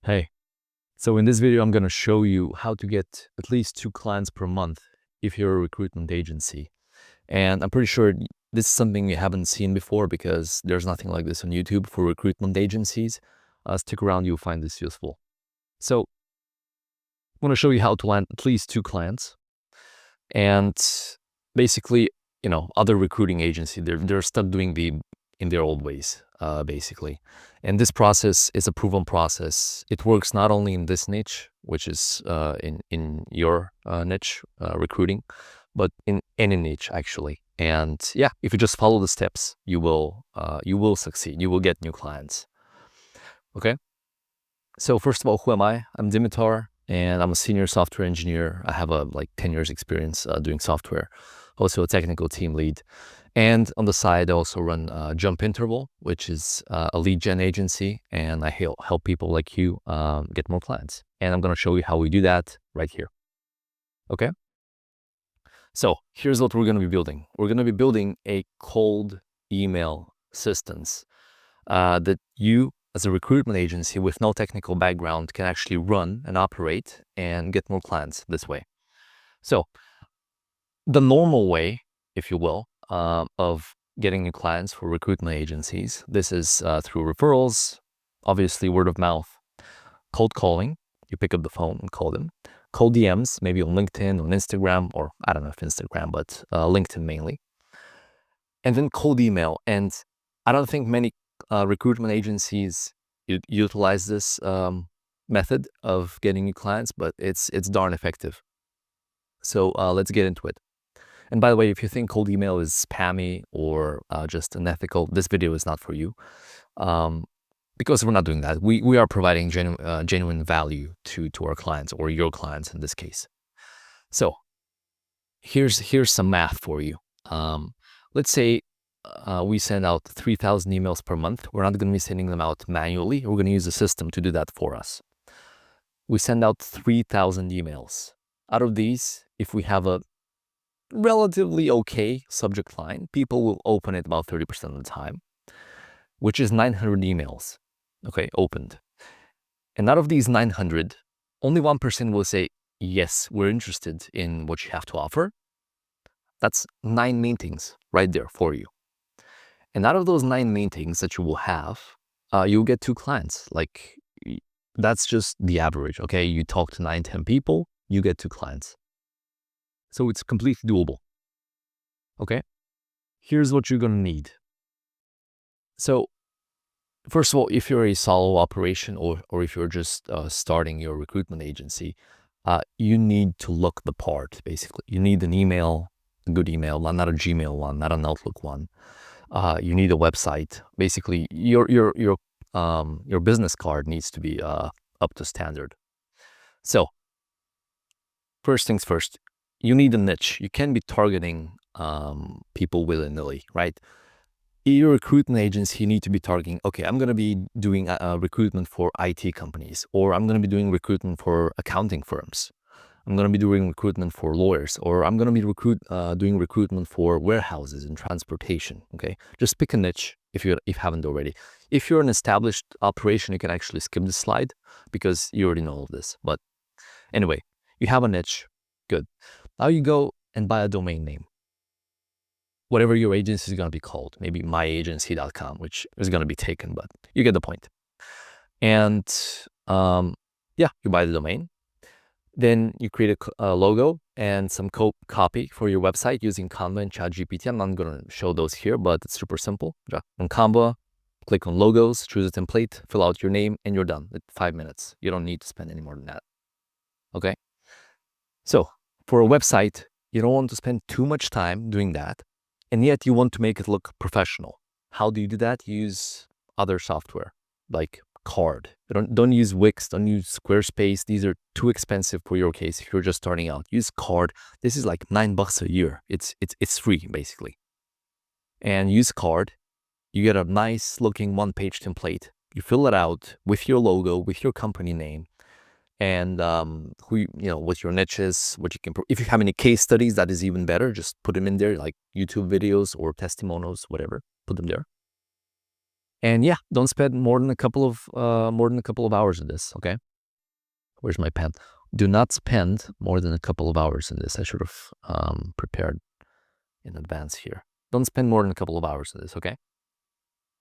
Hey, so in this video, I'm going to show you how to get at least 2 clients per month if you're a recruitment agency. And I'm pretty sure this is something you haven't seen before because there's nothing like this on YouTube for recruitment agencies. Stick around, you'll find this useful. So I'm going to show you how to land at least 2 clients. And basically, other recruiting agencies, they're stuck doing in their old ways, basically. And this process is a proven process. It works not only in this niche, which is in your niche, recruiting, but in any niche actually. And yeah, if you just follow the steps, you will succeed. You will get new clients. Okay. So first of all, who am I? I'm Dimitar, and I'm a senior software engineer. I have a 10 years experience doing software. Also a technical team lead. And on the side, I also run JumpInterval, which is a lead gen agency, and I help people like you get more clients. And I'm going to show you how we do that right here. Okay? So here's what we're going to be building. We're going to be building a cold email systems that you, as a recruitment agency with no technical background, can actually run and operate and get more clients this way. So the normal way, if you will, of getting new clients for recruitment agencies, this is through referrals, obviously word of mouth, cold calling. You pick up the phone and call them. Cold DMs, maybe on LinkedIn, on Instagram, or I don't know if Instagram, but LinkedIn mainly. And then cold email. And I don't think many recruitment agencies utilize this method of getting new clients, but it's darn effective. So let's get into it. And by the way, if you think cold email is spammy or just unethical, this video is not for you, because we're not doing that. We are providing genuine value to our clients, or your clients in this case. So here's some math for you. Let's say we send out 3,000 emails per month. We're not going to be sending them out manually. We're going to use a system to do that for us. We send out 3,000 emails. Out of these, if we have a relatively okay subject line, people will open it about 30% of the time, which is 900 emails, okay, opened. And out of these 900, only 1% will say, yes, we're interested in what you have to offer. That's 9 meetings right there for you. And out of those 9 meetings that you will have, you'll get 2 clients. Like, that's just the average, okay? You talk to 9, 10 people, you get 2 clients. So it's completely doable. Okay, here's what you're going to need. So first of all, if you're a solo operation or if you're just starting your recruitment agency, you need to look the part, basically. You need an email, a good email, not a Gmail one, not an Outlook one. You need a website. Basically, your business card needs to be up to standard. So first things first, you need a niche. You can't be targeting people willy-nilly, right? Your recruitment agency, you need to be targeting, okay, I'm going to be doing recruitment for IT companies, or I'm going to be doing recruitment for accounting firms. I'm going to be doing recruitment for lawyers, or I'm going to be doing recruitment for warehouses and transportation, okay? Just pick a niche if you haven't already. If you're an established operation, you can actually skip this slide because you already know all of this. But anyway, you have a niche, good. Now you go and buy a domain name. Whatever your agency is going to be called, maybe myagency.com, which is going to be taken, but you get the point. And yeah, you buy the domain. Then you create a logo and some copy for your website using Canva and ChatGPT. I'm not going to show those here, but it's super simple. On Canva, click on logos, choose a template, fill out your name, and you're done. It's 5 minutes. You don't need to spend any more than that. Okay? So for a website, you don't want to spend too much time doing that, and yet you want to make it look professional. How do you do that? Use other software like Card. Don't use Wix, don't use Squarespace. These are too expensive for your case if you're just starting out. Use Card. This is like $9 a year. It's free basically. And use Card. You get a nice looking 1-page template. You fill it out with your logo, with your company name, and what your niche is, what you can. If you have any case studies, that is even better. Just put them in there, like YouTube videos or testimonials, whatever. Put them there. And yeah, don't spend more than a couple of hours in this, okay? Where's my pen? Do not spend more than a couple of hours in this. I should have prepared in advance here. Don't spend more than a couple of hours in this, okay?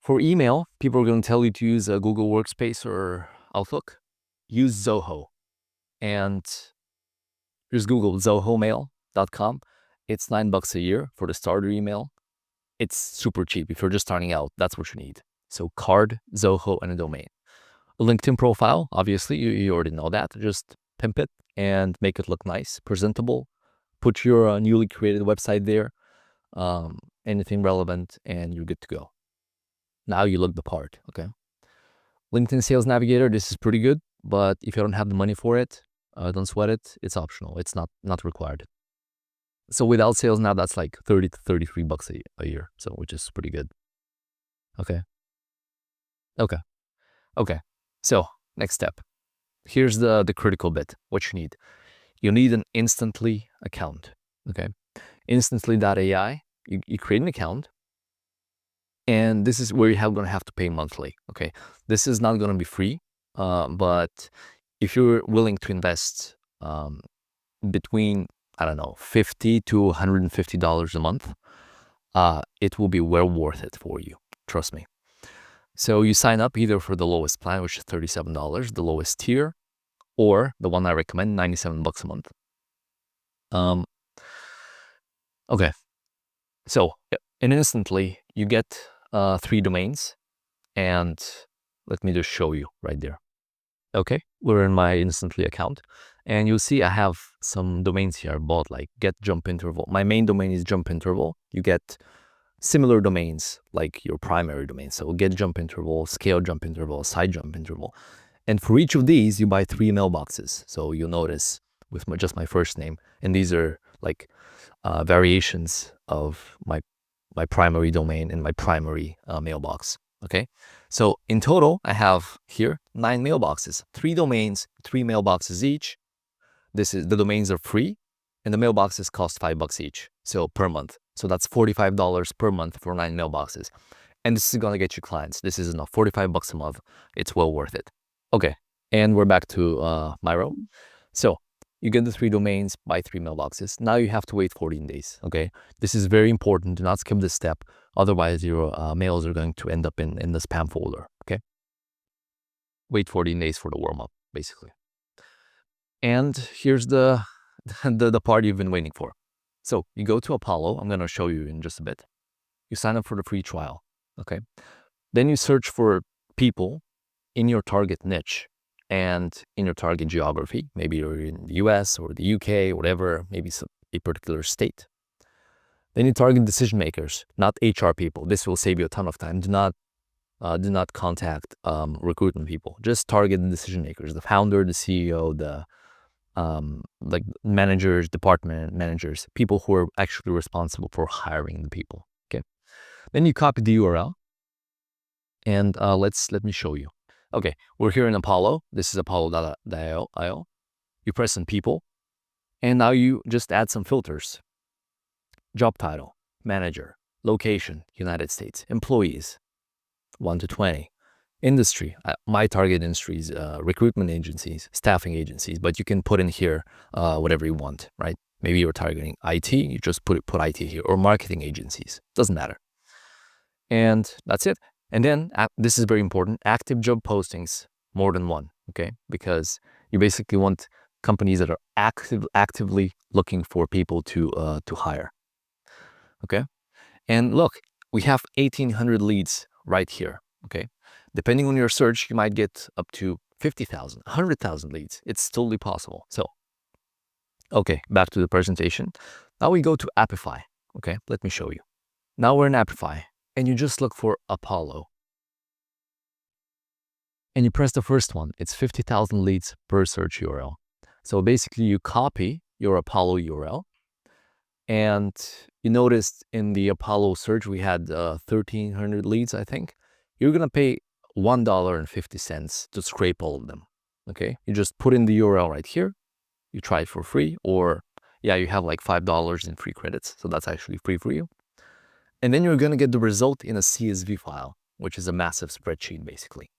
For email, people are going to tell you to use a Google Workspace or Outlook. Use Zoho. And just Google zohomail.com. It's $9 a year for the starter email. It's super cheap. If you're just starting out, that's what you need. So card, Zoho, and a domain. A LinkedIn profile, obviously, you already know that. Just pimp it and make it look nice, presentable. Put your newly created website there, anything relevant, and you're good to go. Now you look the part, okay? LinkedIn Sales Navigator, this is pretty good, but if you don't have the money for it, don't sweat it. It's optional. It's not required. So without sales now, that's like $30 to $33 a year, so which is pretty good. Okay. So next step. Here's the critical bit. What you need. You need an Instantly account. Okay. Instantly.ai. You create an account, and this is where you're going to have to pay monthly. Okay. This is not going to be free, but if you're willing to invest between, I don't know, $50 to $150 a month, it will be well worth it for you. Trust me. So you sign up either for the lowest plan, which is $37, the lowest tier, or the one I recommend, $97 a month. Okay. So and instantly you get 3 domains, and let me just show you right there. Okay, we're in my Instantly account, and you'll see I have some domains here I bought, like get JumpInterval. My main domain is JumpInterval. You get similar domains like your primary domain. So get JumpInterval, scale JumpInterval, site JumpInterval. And for each of these, you buy 3 mailboxes. So you'll notice with just my first name, and these are like variations of my primary domain and my primary mailbox. Okay, so in total, I have here 9 mailboxes, 3 domains, 3 mailboxes each. The domains are free, and the mailboxes cost $5 each, so per month. So that's $45 per month for 9 mailboxes, and this is gonna get you clients. This is enough. $45 a month. It's well worth it. Okay, and we're back to Miro. So you get the 3 domains, buy 3 mailboxes. Now you have to wait 14 days, okay? This is very important. Do not skip this step. Otherwise, your mails are going to end up in the spam folder, okay? Wait 14 days for the warm-up, basically. And here's the part you've been waiting for. So you go to Apollo. I'm going to show you in just a bit. You sign up for the free trial, okay? Then you search for people in your target niche and in your target geography. Maybe you're in the US or the UK, whatever, maybe a particular state. Then you target decision makers, not HR people. This will save you a ton of time. Do not contact recruitment people. Just target the decision makers, the founder, the CEO, the like managers, department managers, people who are actually responsible for hiring the people. Okay. Then you copy the URL, and let me show you. Okay, we're here in Apollo. This is apollo.io. You press on people, and now you just add some filters. Job title, manager, location, United States, employees, 1 to 20. Industry, my target industry is recruitment agencies, staffing agencies, but you can put in here whatever you want, right? Maybe you're targeting IT, you just put IT here, or marketing agencies, doesn't matter. And that's it. And then this is very important, active job postings, more than 1, okay? Because you basically want companies that are actively looking for people to hire, okay? And look, we have 1,800 leads right here, okay? Depending on your search, you might get up to 50,000, 100,000 leads. It's totally possible. So, okay, back to the presentation. Now we go to Appify, okay? Let me show you. Now we're in Appify, and you just look for Apollo. And you press the first one. It's 50,000 leads per search URL. So basically, you copy your Apollo URL, and you noticed in the Apollo search, we had 1,300 leads, I think. You're going to pay $1.50 to scrape all of them, okay? You just put in the URL right here. You try it for free, or yeah, you have like $5 in free credits. So that's actually free for you. And then you're going to get the result in a CSV file, which is a massive spreadsheet basically.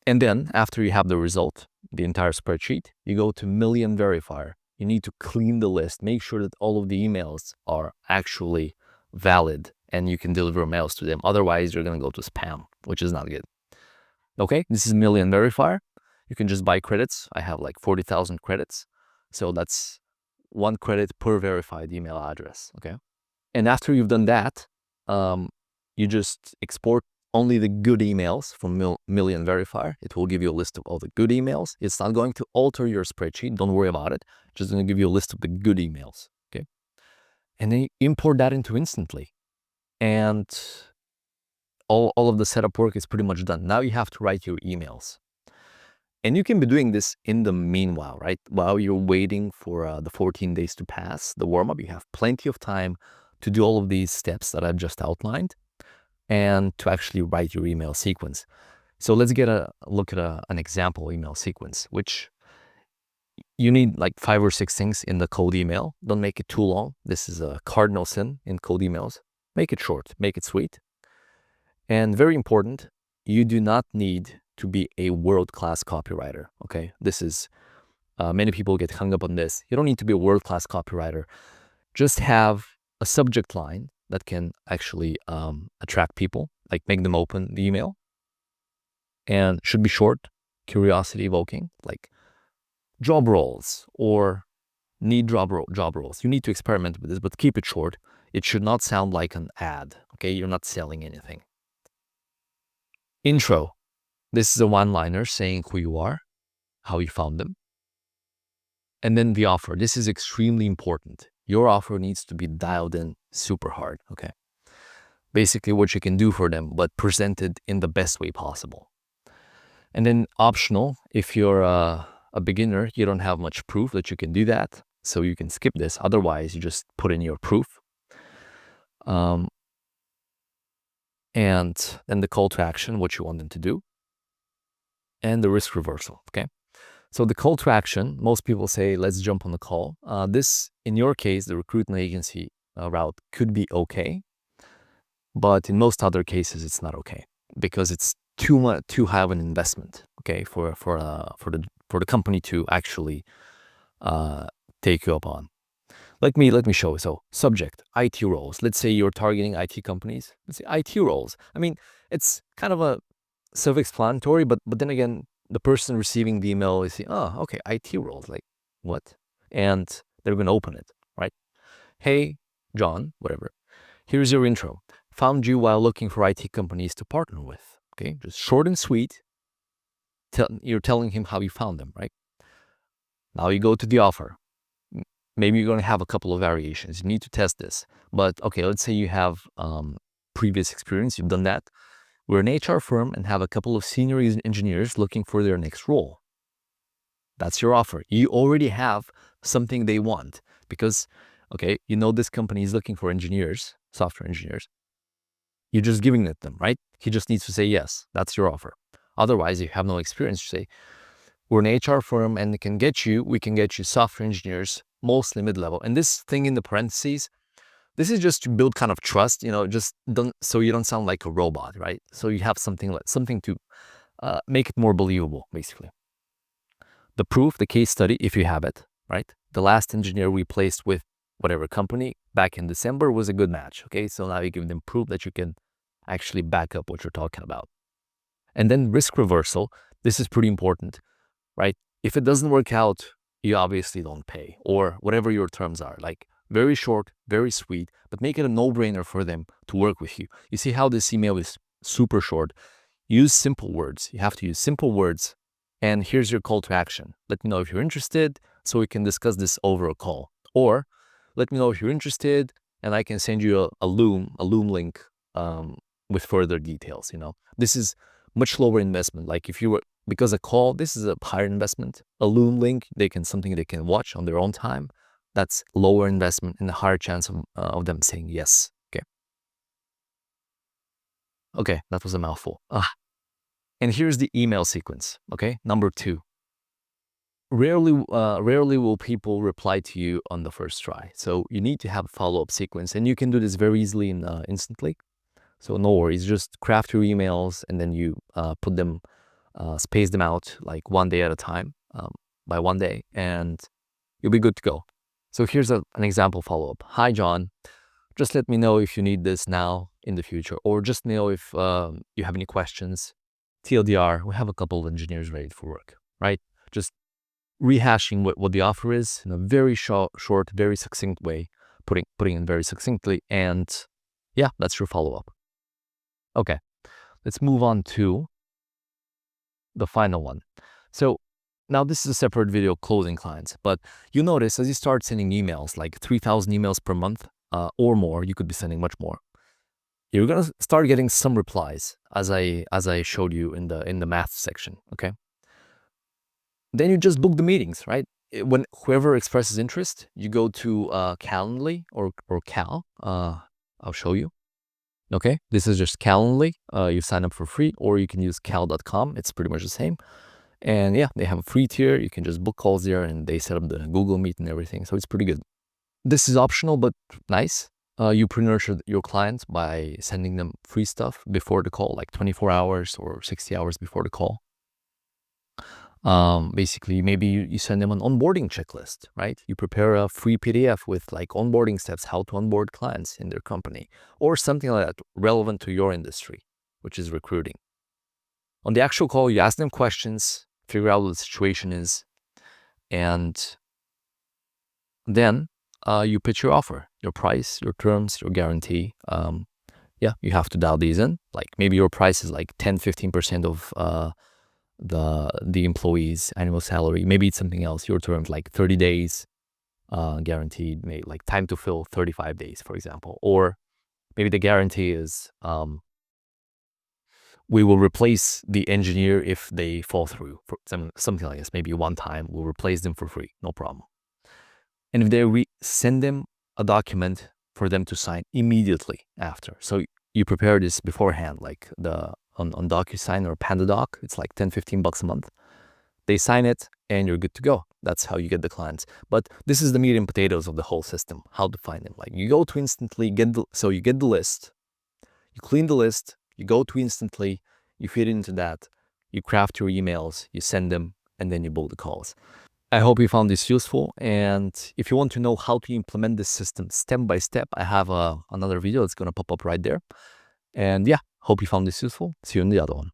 And then after you have the result, the entire spreadsheet, you go to million verifier. You need to clean the list, make sure that all of the emails are actually valid and you can deliver mails to them. Otherwise, you're going to go to spam, which is not good. Okay, this is million verifier. You can just buy credits. I have like 40,000 credits. So that's 1 credit per verified email address. Okay. And after you've done that, you just export only the good emails from million verifier. It will give you a list of all the good emails. It's not going to alter your spreadsheet. Don't worry about it. It's just going to give you a list of the good emails. Okay. And then you import that into Instantly. And all of the setup work is pretty much done. Now you have to write your emails. And you can be doing this in the meanwhile, right? While you're waiting for the 14 days to pass, the warm-up, you have plenty of time to do all of these steps that I've just outlined and to actually write your email sequence. So let's get a look at an example email sequence, which you need like 5 or 6 things in the cold email. Don't make it too long. This is a cardinal sin in cold emails. Make it short, make it sweet. And very important, you do not need to be a world-class copywriter, okay? This is, many people get hung up on this. You don't need to be a world-class copywriter. Just have a subject line that can actually attract people, like make them open the email. And should be short, curiosity evoking, like job roles or need job roles. You need to experiment with this, but keep it short. It should not sound like an ad, okay? You're not selling anything. Intro. This is a one-liner saying who you are, how you found them. And then the offer. This is extremely important. Your offer needs to be dialed in super hard, okay? Basically what you can do for them, but presented in the best way possible. And then optional, if you're a beginner, you don't have much proof that you can do that, so you can skip this. Otherwise, you just put in your proof. And then the call to action, what you want them to do. And the risk reversal, okay? So the call to action, most people say, let's jump on the call. This, in your case, the recruitment agency route could be okay, but in most other cases, it's not okay because it's too high of an investment, okay, for the company to actually take you up on. Let me show you. So subject, IT roles. Let's say you're targeting IT companies. Let's say IT roles. I mean, it's kind of a self-explanatory, but then again, the person receiving the email is saying, oh, okay, IT roles, like what? And they're going to open it, right? Hey, John, whatever. Here's your intro. Found you while looking for IT companies to partner with. Okay, just short and sweet. You're telling him how you found them, right? Now you go to the offer. Maybe you're going to have a couple of variations. You need to test this. But okay, let's say you have previous experience. You've done that. We're an HR firm and have a couple of senior engineers looking for their next role. That's your offer. You already have something they want because, okay, you know this company is looking for engineers, software engineers. You're just giving it them, right? He just needs to say yes. That's your offer. Otherwise, if you have no experience, you say, we're an HR firm and we can get you software engineers, mostly mid-level. And this thing in the parentheses, this is just to build kind of trust, just so you don't sound like a robot, right? So you have something to make it more believable, basically. The proof, the case study, if you have it, right? The last engineer we placed with whatever company back in December was a good match, okay? So now you give them proof that you can actually back up what you're talking about. And then risk reversal, this is pretty important, right? If it doesn't work out, you obviously don't pay, or whatever your terms are, like very short, very sweet, but make it a no-brainer for them to work with you. You see how this email is super short. Use simple words. You have to use simple words. And here's your call to action. Let me know if you're interested so we can discuss this over a call. Or let me know if you're interested and I can send you a Loom link with further details. This is much lower investment. Like if you were, because a call, this is a higher investment. A Loom link, something they can watch on their own time. That's lower investment and a higher chance of them saying yes. Okay, that was a mouthful. And here's the email sequence. Okay, number 2. Rarely will people reply to you on the first try. So you need to have a follow-up sequence, and you can do this very easily in Instantly. So no worries, just craft your emails and then you put them, space them out like one day at a time, by one day, and you'll be good to go. So here's an example follow-up. Hi, John. Just let me know if you need this now in the future, or just know if you have any questions. TLDR, we have a couple of engineers ready for work, right? Just rehashing what the offer is in a very short, very succinct way, putting in very succinctly, and yeah, that's your follow-up. Okay, let's move on to the final one. So now this is a separate video, closing clients, but you notice as you start sending emails, like 3,000 emails per month or more, you could be sending much more. You're gonna start getting some replies, as I showed you in the math section. Okay, then you just book the meetings, right? When whoever expresses interest, you go to Calendly or Cal. I'll show you. Okay, this is just Calendly. You sign up for free, or you can use cal.com. It's pretty much the same. And yeah, they have a free tier. You can just book calls there, and they set up the Google Meet and everything. So it's pretty good. This is optional, but nice. You pre-nurture your clients by sending them free stuff before the call, like 24 hours or 60 hours before the call. Basically, maybe you send them an onboarding checklist, right? You prepare a free PDF with like onboarding steps, how to onboard clients in their company, or something like that relevant to your industry, which is recruiting. On the actual call, you ask them questions, figure out what the situation is, and then you pitch your offer, your price, your terms, your guarantee. Yeah, you have to dial these in. Like maybe your price is like 10-15% of the employee's annual salary. Maybe it's something else. Your terms like 30 days guaranteed, maybe like time to fill 35 days, for example. Or maybe the guarantee is we will replace the engineer if they fall through, for something like this. Maybe one time we'll replace them for free, no problem. And if they send them a document for them to sign immediately after. So you prepare this beforehand, like on DocuSign or PandaDoc. It's like 10-15 bucks a month. They sign it and you're good to go. That's how you get the clients. But this is the meat and potatoes of the whole system, how to find them. Like you go to Instantly, you get the list, you clean the list, you go to Instantly, you feed it into that, you craft your emails, you send them, and then you book the calls. I hope you found this useful, and if you want to know how to implement this system step by step, I have another video that's going to pop up right there. And yeah, hope you found this useful. See you in the other one.